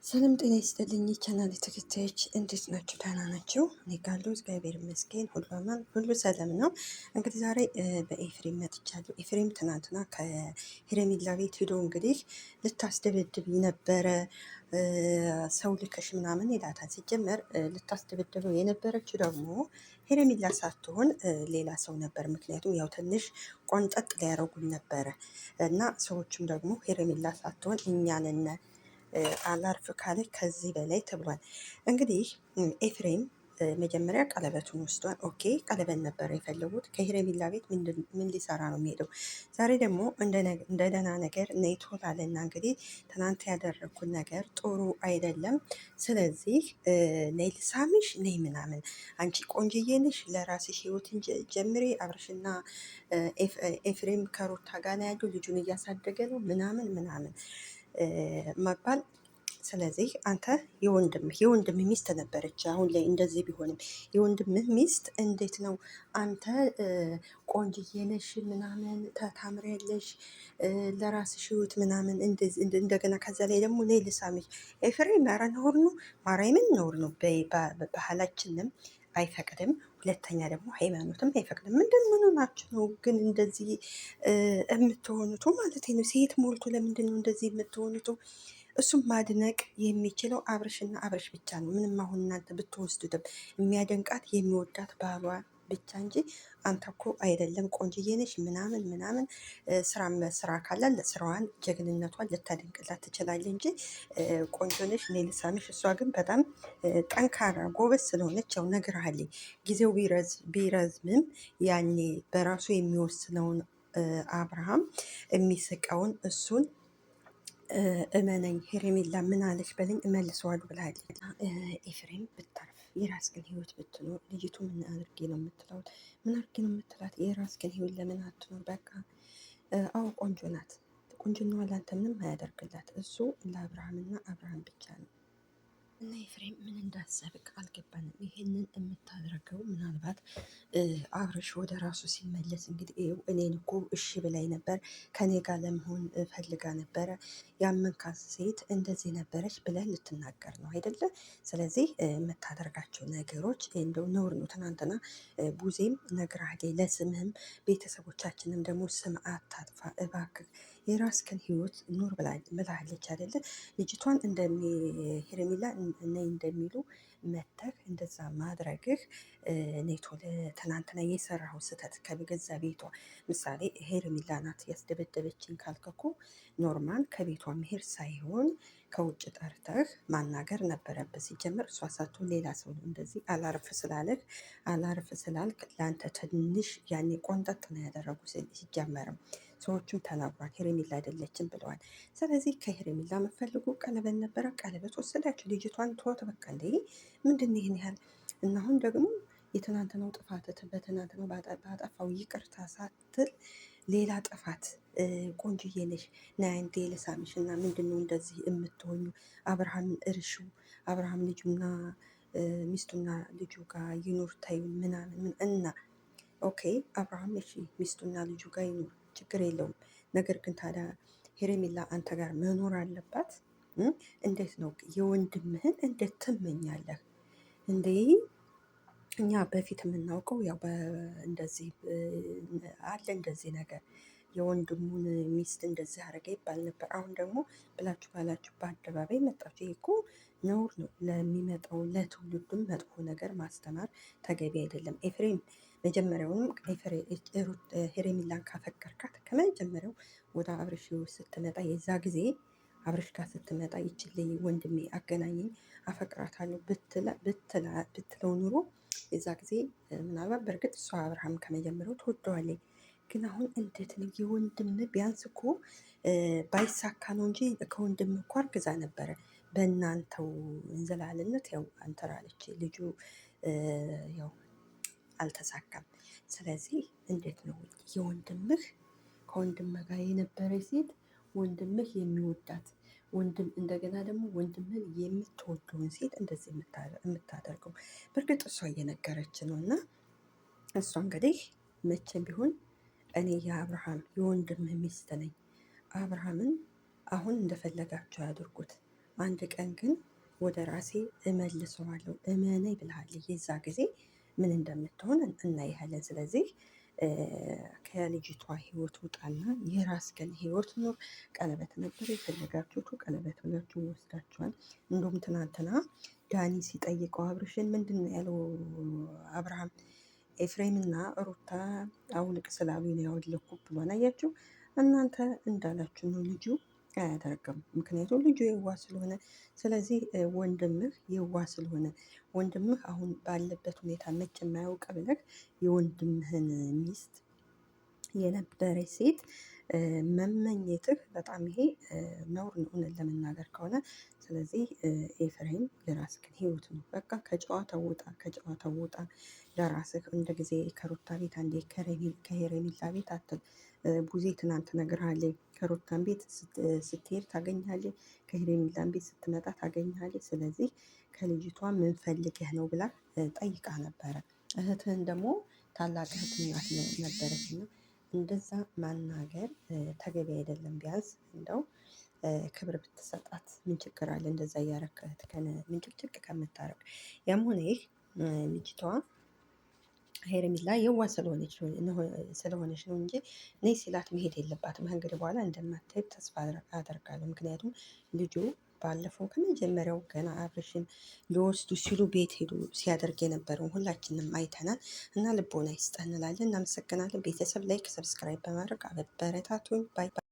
ሰላም ጤና ይስጥልኝ ቻናል ተከታዮች እንዴት ናቸው? ደህና ናቸው? እኔ ጋለሁ እግዚአብሔር ይመስገን ሁሉ አማን ሁሉ ሰላም ነው። እንግዲህ ዛሬ በኤፍሬም መጥቻለሁ። ኤፍሬም ትናንትና ከሄረሚላ ቤት ሄዶ እንግዲህ ልታስደበድብ ነበረ ሰው ልከሽ ምናምን ይላታል። ሲጀመር ልታስደበድበው የነበረችው ደግሞ ሄረሚላ ሳትሆን ሌላ ሰው ነበር። ምክንያቱም ያው ትንሽ ቆንጠጥ ሊያረጉን ነበረ እና ሰዎችም ደግሞ ሄረሚላ ሳትሆን እኛንን አላርፍ ካለ ከዚህ በላይ ተብሏል። እንግዲህ ኤፍሬም መጀመሪያ ቀለበቱን ወስዷል። ኦኬ ቀለበት ነበር የፈለጉት። ከሄረሚላ ቤት ምን ሊሰራ ነው የሚሄደው? ዛሬ ደግሞ እንደ ደህና ነገር ነይ ትወጣለና እንግዲህ ትናንት ያደረግኩት ነገር ጥሩ አይደለም። ስለዚህ ነይ ልሳምሽ ነይ ምናምን፣ አንቺ ቆንጅዬ ነሽ፣ ለራስሽ ህይወትን ጀምሬ፣ አብርሽና ኤፍሬም ከሩታ ጋር ነው ያለው፣ ልጁን እያሳደገ ነው ምናምን ምናምን መባል። ስለዚህ አንተ የወንድምህ ሚስት ነበረች። አሁን ላይ እንደዚህ ቢሆንም የወንድምህ ሚስት እንዴት ነው አንተ ቆንጅዬ ነሽ ምናምን ታምሪያለሽ ለራስሽ ህይወት ምናምን እንደገና ከዛ ላይ ደግሞ ነይ ልሳምሽ። ኤፍሬም ኧረ ነውር ነው፣ ማርያምን ነውር ነው። ባህላችንም አይፈቅድም። ሁለተኛ ደግሞ ሃይማኖትም አይፈቅድም። ምንድን ምን ሆናችሁ ነው ግን እንደዚህ የምትሆኑት ማለት ነው? ሴት ሞልቶ ለምንድን ነው እንደዚህ የምትሆኑት? እሱም ማድነቅ የሚችለው አብርሽና አብርሽ ብቻ ነው። ምንም አሁን እናንተ ብትወስዱትም የሚያደንቃት የሚወዳት ባሏ ብቻ እንጂ አንተ እኮ አይደለም ቆንጅዬ ነሽ ምናምን ምናምን። ስራ ካላት ስራዋን ጀግንነቷን ልታደንቅላት ትችላለህ እንጂ ቆንጆ ነሽ እኔ ልሳምሽ። እሷ ግን በጣም ጠንካራ ጎበዝ ስለሆነች ያው ነግርሃለኝ። ጊዜው ቢረዝምም ያኔ በራሱ የሚወስነውን አብርሃም የሚስቀውን እሱን እመነኝ ሄረሚላ ምን አለች በለኝ እመልሰዋለሁ ብላለች። ኤፍሬም ብታርፍ የራስህን ህይወት ብትኖር ልጅቱ ምን አድርጌ ነው የምትለው? ምን አድርጌ ነው የምትላት? የራስህን ህይወት ለምን አትኖር? በቃ አዎ ቆንጆ ናት። ቁንጅናዋ ላንተ ምንም አያደርግላት። እሱ ለአብርሃምና አብርሃም ብቻ ነው። እና ኤፍሬም ምን እንዳሰብክ አልገባንም። ይሄንን የምታደርገው ምናልባት አብርሽ ወደ ራሱ ሲመለስ እንግዲህ እኔን እኮ እሺ ብላኝ ነበር፣ ከኔ ጋር ለመሆን ፈልጋ ነበረ፣ ያመንካት ሴት እንደዚህ ነበረች ብለን ልትናገር ነው አይደለ? ስለዚህ የምታደርጋቸው ነገሮች እንደው ነውር ነው። ትናንትና ቡዜም ነግራለች፣ ለስምህም ቤተሰቦቻችንም ደግሞ ስም አታጥፋ እባክህ፣ የራስህን ህይወት ኑር ብላለች አይደለ? ልጅቷን ሄረሚላ እንደሚሉ መተህ እንደዛ ማድረግህ ኔቶ ትናንትና የሰራው ስህተት ከገዛ ቤቷ ምሳሌ ሄረሚላ ናት ያስደበደበችን ካልከኩ ኖርማል ከቤቷ መሄድ ሳይሆን ከውጭ ጠርተህ ማናገር ነበረበት። ሲጀምር እሷ ሳትሆን ሌላ ሰው ነው እንደዚህ አላርፍ ስላልክ ለአንተ ትንሽ ያኔ ቆንጠጥ ነው ያደረጉ። ሲጀመርም ሰዎቹም ተናግሯል፣ ሄረሚላ አይደለችም ብለዋል። ስለዚህ ከሄረሚላ የምፈልጉ ቀለበት ነበረ፣ ቀለበት ወሰዳችሁ። ልጅቷን ተወት በቃ። እንደ ምንድን ይህን ያህል እና አሁን ደግሞ የትናንትናው ጥፋት በትናንትናው ባጠፋው ይቅርታ ሳትል ሌላ ጥፋት ቆንጅዬ ነሽ ና አንዴ ልሳምሽ እና ምንድን ነው እንደዚህ የምትሆኙ? አብርሃምን እርሹ። አብርሃም ልጁና ሚስቱና ልጁ ጋር ይኑር ታዩ ምናምን እና ኦኬ አብርሃም እሺ ሚስቱና ልጁ ጋር ይኑር ችግር የለውም። ነገር ግን ታዲያ ሄረሚላ አንተ ጋር መኖር አለባት። እንዴት ነው የወንድምህን እንዴት ትመኛለህ እንዴ? እኛ በፊት የምናውቀው ያው እንደዚህ አለ እንደዚህ ነገር የወንድሙን ሚስት እንደዚህ አደረገ ይባል ነበር። አሁን ደግሞ ብላችሁ ባላችሁ በአደባባይ መጣችሁ። ይሄ እኮ ነውር ነው። ለሚመጣው ለትውልዱም መጥፎ ነገር ማስተማር ተገቢ አይደለም። ኤፍሬም መጀመሪያውንም ሄረሚላን ካፈቀርካት ከመጀመሪያው ወደ አብርሽ ስትመጣ የዛ ጊዜ አብርሽ ጋር ስትመጣ ይችልኝ ወንድሜ አገናኘኝ አፈቅራታለሁ ብትለው ኑሮ የዛ ጊዜ ምናልባት በእርግጥ እሷ አብርሃም ከመጀመሪያው ትወደዋለች። ግን አሁን እንዴት ነው የወንድም ቢያንስ እኮ ባይሳካ ነው እንጂ ከወንድም እኮ አርግዛ ነበረ። በእናንተው እንዝላልነት ያው አንተራለች ልጁ ያው አልተሳካም። ስለዚህ እንዴት ነው የወንድምህ ከወንድምህ ጋር የነበረች ሴት ወንድምህ የሚወዳት ወንድም እንደገና ደግሞ ወንድምህን የምትወደውን ሴት እንደዚህ የምታደርገው? በእርግጥ እሷ እየነገረች ነው። እና እሷ እንግዲህ መቼም ቢሆን እኔ የወንድምህ ሚስት ነኝ። አብርሃምን አሁን እንደፈለጋቸው ያድርጉት። አንድ ቀን ግን ወደ ራሴ እመልሰዋለሁ እመነኝ ብለሃለች። የዛ ጊዜ ምን እንደምትሆን እናያለን። ስለዚህ ከልጅቷ ህይወት ውጣና የራስህን ህይወት ኑር። ቀለበት ነበር የፈለጋችሁት፣ ቀለበት ብላችሁ ወስዳችኋል። እንዲሁም ትናንትና ዳኒ ሲጠይቀው አብርሽን ምንድን ነው ያለው? አብርሃም ኤፍሬምና ሩታ አውልቅ ስላሉኝ ነው ያወለኩት ብሏል። አያችሁ እናንተ እንዳላችሁ ነው። ልጁ አያደርግም፣ ምክንያቱም ልጁ የዋ ስለሆነ። ስለዚህ ወንድምህ የዋ ስለሆነ ወንድምህ አሁን ባለበት ሁኔታ መቼ የማያውቅ ብለህ የወንድምህን ሚስት የነበረች ሴት መመኘትህ በጣም ይሄ ነውር ነው፣ እውነት ለመናገር ከሆነ። ስለዚህ ኤፍሬም የራስህን ህይወት ነው፣ በቃ ከጨዋታው ውጣ፣ ከጨዋታው ውጣ። ለራስህ እንደ ጊዜ ከሩታ ቤት አንዴ ከሄረሚላ ቤት አትል። ቡዜ ትናንት ነግርሃለች። ከሩታን ቤት ስትሄድ ታገኛለች፣ ከሄረሚላን ቤት ስትመጣ ታገኛለች። ስለዚህ ከልጅቷ ምን ፈልገህ ነው ብላ ጠይቃ ነበረ። እህትህን ደግሞ ታላቅ እህት ነበረች እና እንደዛ ማናገር ተገቢ አይደለም። ቢያንስ እንደው ክብር ብትሰጣት ምን ችግር አለ? እንደዛ እያረክ እህትህን ምንጭቅጭቅ ከምታረግ። ያም ሆነ ይህ ልጅቷ ሄረሚላ የዋ ስለሆነች ነው እንጂ እኔ ሲላት መሄድ የለባትም። እንግዲህ በኋላ እንደማትሄድ ተስፋ አደርጋለሁ። ምክንያቱም ልጁ ባለፈው ከመጀመሪያው ገና አብርሽን ሊወስዱ ሲሉ ቤት ሄዱ ሲያደርግ የነበረውን ሁላችንም አይተናል። እና ልቦና ይስጠን እንላለን። እናመሰግናለን። ቤተሰብ ላይክ፣ ሰብስክራይብ በማድረግ አበረታቱኝ። ባይ ባይ።